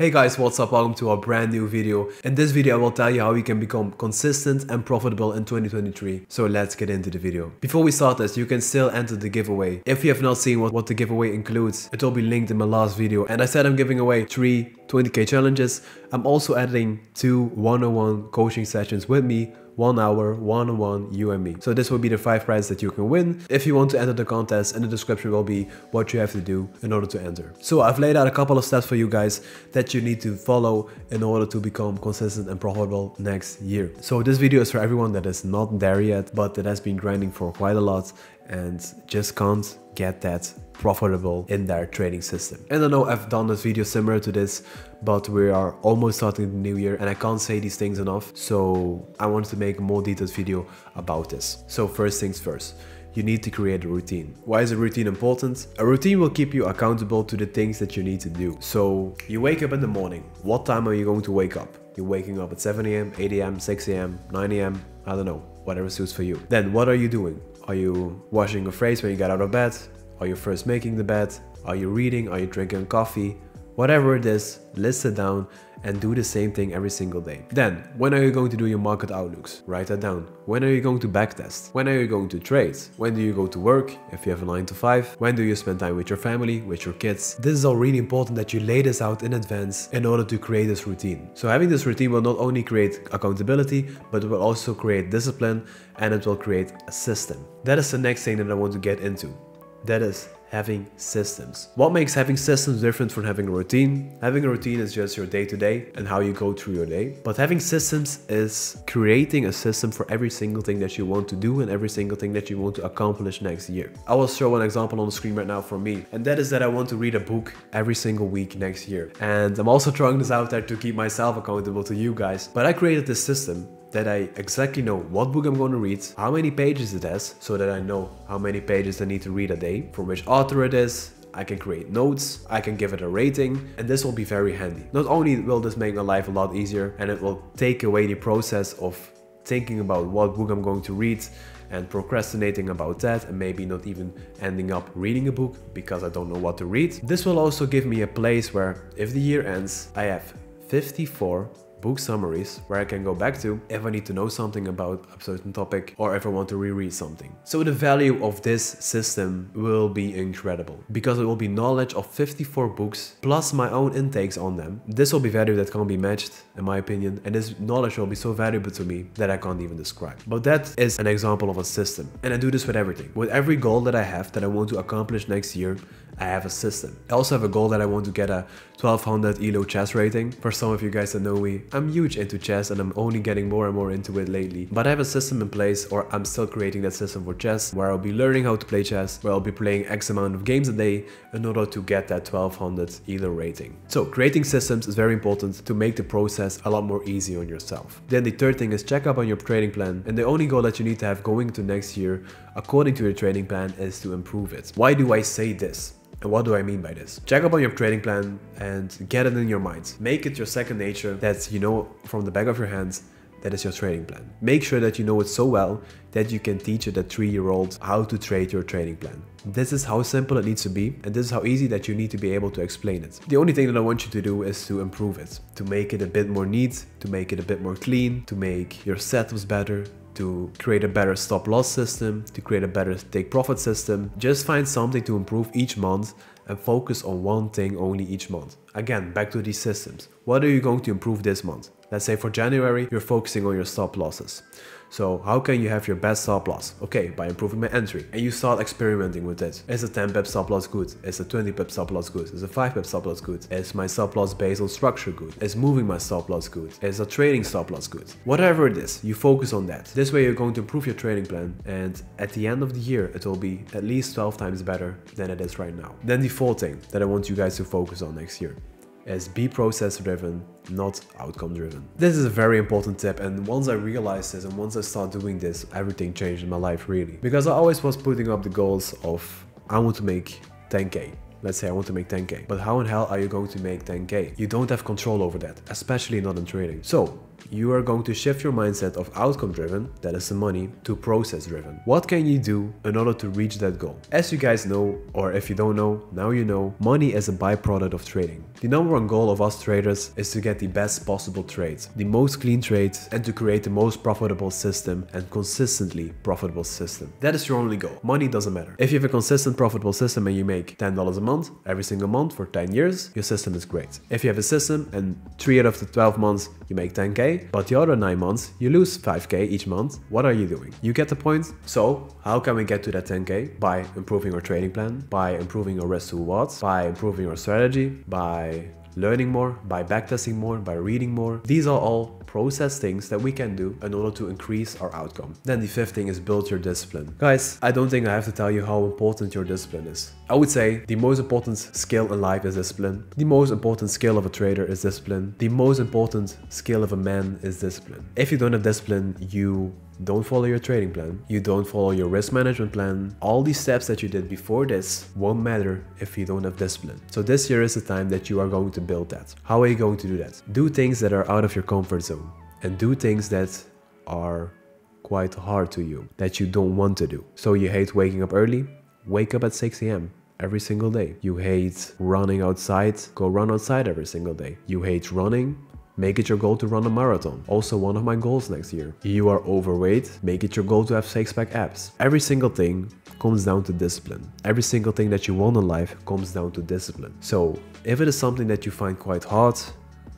Hey guys, what's up? Welcome to our brand new video. In this video I will tell you how you can become consistent and profitable in 2023. So let's get into the video. Before we start this, you can still enter the giveaway. If you have not seen what the giveaway includes, it will be linked in my last video. And I said I'm giving away 3 20k challenges. I'm also adding 2 one-on-one coaching sessions with me, 1 hour, one-on-one, you and me. So this will be the 5 prizes that you can win. If you want to enter the contest, in the description will be what you have to do in order to enter. So I've laid out a couple of steps for you guys that you need to follow in order to become consistent and profitable next year. So this video is for everyone that is not there yet, but that has been grinding for quite a lot and just can't get that profitable in their trading system. And I know I've done a video similar to this, but we are almost starting the new year and I can't say these things enough. So I wanted to make a more detailed video about this. So first things first, you need to create a routine. Why is a routine important? A routine will keep you accountable to the things that you need to do. So you wake up in the morning. What time are you going to wake up? You're waking up at 7 a.m., 8 a.m., 6 a.m., 9 a.m. I don't know, whatever suits for you. Then what are you doing? Are you washing your face when you get out of bed? Are you first making the bed? Are you reading? Are you drinking coffee? Whatever it is, list it down and do the same thing every single day. Then, when are you going to do your market outlooks? Write that down. When are you going to backtest? When are you going to trade? When do you go to work if you have a 9 to 5? When do you spend time with your family, with your kids? This is all really important that you lay this out in advance in order to create this routine. So having this routine will not only create accountability, but it will also create discipline and it will create a system. That is the next thing that I want to get into. That is having systems. What makes having systems different from having a routine? Having a routine is just your day-to-day and how you go through your day. But having systems is creating a system for every single thing that you want to do and every single thing that you want to accomplish next year. I will show an example on the screen right now for me. And that is that I want to read a book every single week next year. And I'm also throwing this out there to keep myself accountable to you guys. But I created this system that I exactly know what book I'm going to read, how many pages it has, so that I know how many pages I need to read a day, from which author it is. I can create notes, I can give it a rating, and this will be very handy. Not only will this make my life a lot easier, and it will take away the process of thinking about what book I'm going to read and procrastinating about that and maybe not even ending up reading a book because I don't know what to read. This will also give me a place where if the year ends, I have 54 book summaries where I can go back to if I need to know something about a certain topic or if I want to reread something. So the value of this system will be incredible because it will be knowledge of 54 books plus my own intakes on them. This will be value that can't be matched in my opinion, and this knowledge will be so valuable to me that I can't even describe. But that is an example of a system, and I do this with everything. With every goal that I have that I want to accomplish next year, I have a system. I also have a goal that I want to get a 1200 ELO chess rating. For some of you guys that know me, I'm huge into chess and I'm only getting more and more into it lately. But I have a system in place, or I'm still creating that system for chess, where I'll be learning how to play chess, where I'll be playing X amount of games a day in order to get that 1200 ELO rating. So creating systems is very important to make the process a lot more easy on yourself. Then the third thing is check up on your trading plan, and the only goal that you need to have going into next year according to your trading plan is to improve it. Why do I say this? And what do I mean by this? Check up on your trading plan and get it in your mind. Make it your second nature that you know from the back of your hands. That is your trading plan. Make sure that you know it so well that you can teach a 3-year-old how to trade your trading plan. This is how simple it needs to be, and this is how easy that you need to be able to explain it. The only thing that I want you to do is to improve it, to make it a bit more neat, to make it a bit more clean, to make your setups better, to create a better stop loss system, to create a better take profit system. Just find something to improve each month and focus on one thing only each month. Again, back to these systems. What are you going to improve this month? Let's say for January, you're focusing on your stop losses. So how can you have your best stop loss? Okay, by improving my entry. And you start experimenting with it. Is a 10 pip stop loss good? Is a 20 pip stop loss good? Is a 5 pip stop loss good? Is my stop loss based on structure good? Is moving my stop loss good? Is a trading stop loss good? Whatever it is, you focus on that. This way you're going to improve your trading plan, and at the end of the year, it will be at least 12 times better than it is right now. Then the fourth thing that I want you guys to focus on next year is be process driven, not outcome driven. This is a very important tip, and once I realized this and once I started doing this, everything changed in my life really. Because I always was putting up the goals of I want to make 10k. Let's say I want to make 10k. But how in hell are you going to make 10k? You don't have control over that, especially not in trading. So you are going to shift your mindset of outcome driven, that is the money, to process driven. What can you do in order to reach that goal? As you guys know, or if you don't know, now you know, money is a byproduct of trading. The number one goal of us traders is to get the best possible trades, the most clean trades, and to create the most profitable system and consistently profitable system. That is your only goal. Money doesn't matter. If you have a consistent profitable system and you make $10 a month every single month for 10 years, your system is great. If you have a system and 3 out of the 12 months you make 10k, but the other 9 months you lose 5k each month, what are you doing? You get the point? So how can we get to that 10k? By improving our trading plan, by improving our risk to rewards, by improving our strategy, by learning more, by backtesting more, by reading more. These are all process things that we can do in order to increase our outcome. Then the fifth thing is build your discipline. Guys, I don't think I have to tell you how important your discipline is. I would say the most important skill in life is discipline. The most important skill of a trader is discipline. The most important skill of a man is discipline. If you don't have discipline, you don't follow your trading plan, you don't follow your risk management plan, all these steps that you did before this won't matter if you don't have discipline. So this year is the time that you are going to build that. How are you going to do that? Do things that are out of your comfort zone and do things that are quite hard to you, that you don't want to do. So you hate waking up early? Wake up at 6 a.m. every single day. You hate running outside? Go run outside every single day. You hate running? Make it your goal to run a marathon. Also one of my goals next year. You are overweight? Make it your goal to have 6-pack abs. Every single thing comes down to discipline. Every single thing that you want in life comes down to discipline. So if it is something that you find quite hard,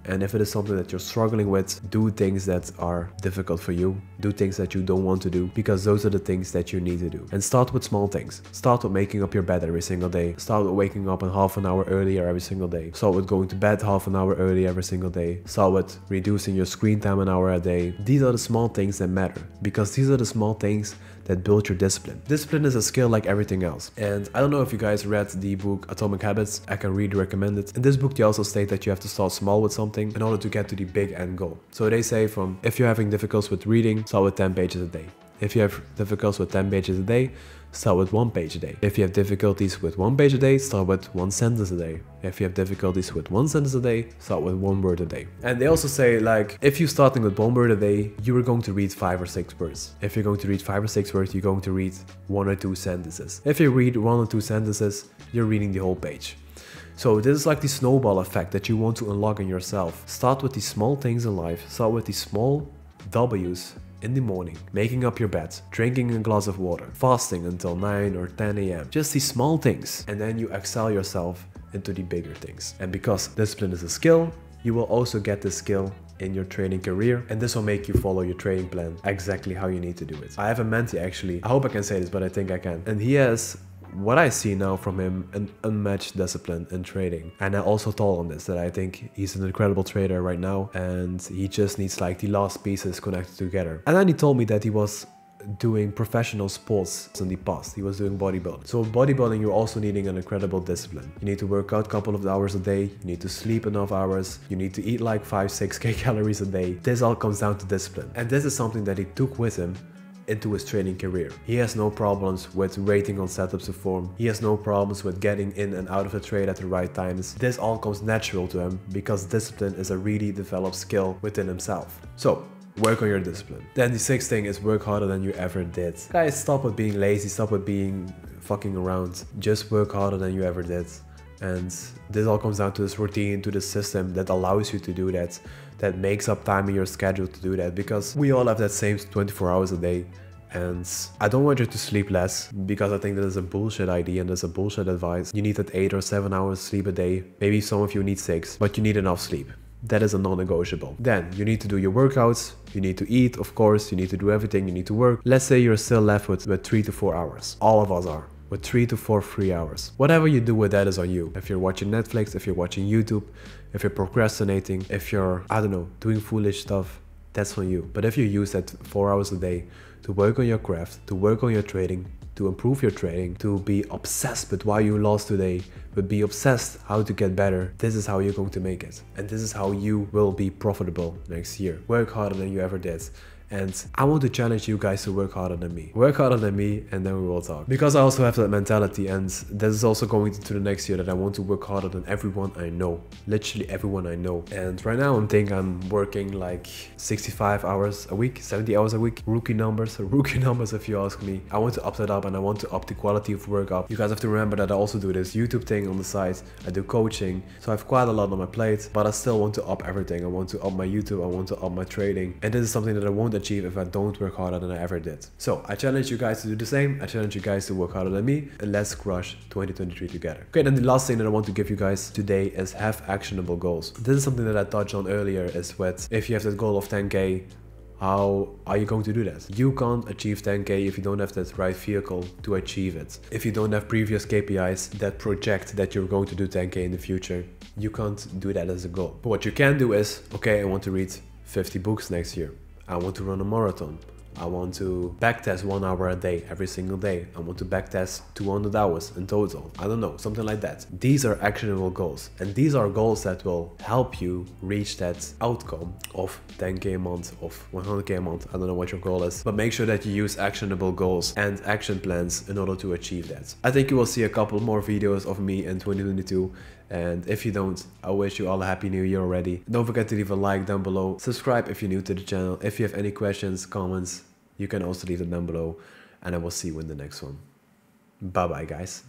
and if it is something that you're struggling with, do things that are difficult for you. Do things that you don't want to do, because those are the things that you need to do. And start with small things. Start with making up your bed every single day. Start with waking up half an hour earlier every single day. Start with going to bed half an hour early every single day. Start with reducing your screen time an hour a day. These are the small things that matter, because these are the small things that build your discipline. Discipline is a skill like everything else. And I don't know if you guys read the book Atomic Habits. I can really recommend it. In this book, they also state that you have to start small with something in order to get to the big end goal. So they say if you're having difficulties with reading, start with 10 pages a day. If you have difficulties with 10 pages a day, start with 1 page a day. If you have difficulties with 1 page a day, start with 1 sentence a day. If you have difficulties with 1 sentence a day, start with 1 word a day. And they also say, like, if you're starting with 1 word a day, you are going to read 5 or 6 words. If you're going to read 5 or 6 words, you're going to read 1 or 2 sentences. If you read 1 or 2 sentences, you're reading the whole page. So this is like the snowball effect that you want to unlock in yourself. Start with these small things in life. Start with these small W's in the morning, making up your bed, drinking a glass of water, fasting until 9 or 10 a.m. Just these small things, and then you excel yourself into the bigger things. And because discipline is a skill, you will also get this skill in your trading career, and this will make you follow your trading plan exactly how you need to do it. I have a mentee actually, I hope I can say this, but I think I can, and he has, what I see now from him, an unmatched discipline in trading. And I also told him this, that I think he's an incredible trader right now, and he just needs like the last pieces connected together. And then he told me that he was doing professional sports in the past. He was doing bodybuilding. So bodybuilding, you're also needing an incredible discipline. You need to work out a couple of hours a day. You need to sleep enough hours. You need to eat like 5-6k calories a day. This all comes down to discipline. And this is something that he took with him into his trading career. He has no problems with waiting on setups to form. He has no problems with getting in and out of the trade at the right times. This all comes natural to him because discipline is a really developed skill within himself. So work on your discipline. Then the sixth thing is work harder than you ever did. Guys, stop with being lazy, stop with being fucking around. Just work harder than you ever did. And this all comes down to this routine, to this system that allows you to do that, that makes up time in your schedule to do that, because we all have that same 24 hours a day. And I don't want you to sleep less, because I think that is a bullshit idea and that's a bullshit advice. You need that 8 or 7 hours sleep a day. Maybe some of you need 6, but you need enough sleep. That is a non-negotiable. Then you need to do your workouts, you need to eat, of course, you need to do everything, you need to work. Let's say you're still left with 3 to 4 hours. All of us are. With 3 to 4 free hours. Whatever you do with that is on you. If you're watching Netflix, if you're watching YouTube, if you're procrastinating, if you're, I don't know, doing foolish stuff, that's on you. But if you use that 4 hours a day to work on your craft, to work on your trading, to improve your trading, to be obsessed with why you lost today, but be obsessed how to get better, this is how you're going to make it. And this is how you will be profitable next year. Work harder than you ever did. And I want to challenge you guys to work harder than me. Work harder than me, and then we will talk. Because I also have that mentality, and this is also going into the next year, that I want to work harder than everyone I know. Literally everyone I know. And right now I'm working like 65 hours a week, 70 hours a week. Rookie numbers if you ask me. I want to up that up, and I want to up the quality of work up. You guys have to remember that I also do this YouTube thing on the side. I do coaching, so I have quite a lot on my plate, but I still want to up everything. I want to up my YouTube, I want to up my trading, and this is something that I won't achieve if I don't work harder than I ever did. So I challenge you guys to do the same. I challenge you guys to work harder than me, and let's crush 2023 together. Okay, then the last thing that I want to give you guys today is have actionable goals. This is something that I touched on earlier, is with if you have that goal of 10k, how are you going to do that? You can't achieve 10k if you don't have that right vehicle to achieve it. If you don't have previous KPIs that project that you're going to do 10k in the future, you can't do that as a goal. But what you can do is, okay, I want to read 50 books next year. I want to run a marathon. I want to backtest 1 hour a day, every single day. I want to backtest 200 hours in total. I don't know, something like that. These are actionable goals. And these are goals that will help you reach that outcome of 10k a month, of 100k a month. I don't know what your goal is, but make sure that you use actionable goals and action plans in order to achieve that. I think you will see a couple more videos of me in 2022. And if you don't, I wish you all a happy new year already. Don't forget to leave a like down below. Subscribe if you're new to the channel. If you have any questions, comments, you can also leave them down below. And I will see you in the next one. Bye bye, guys.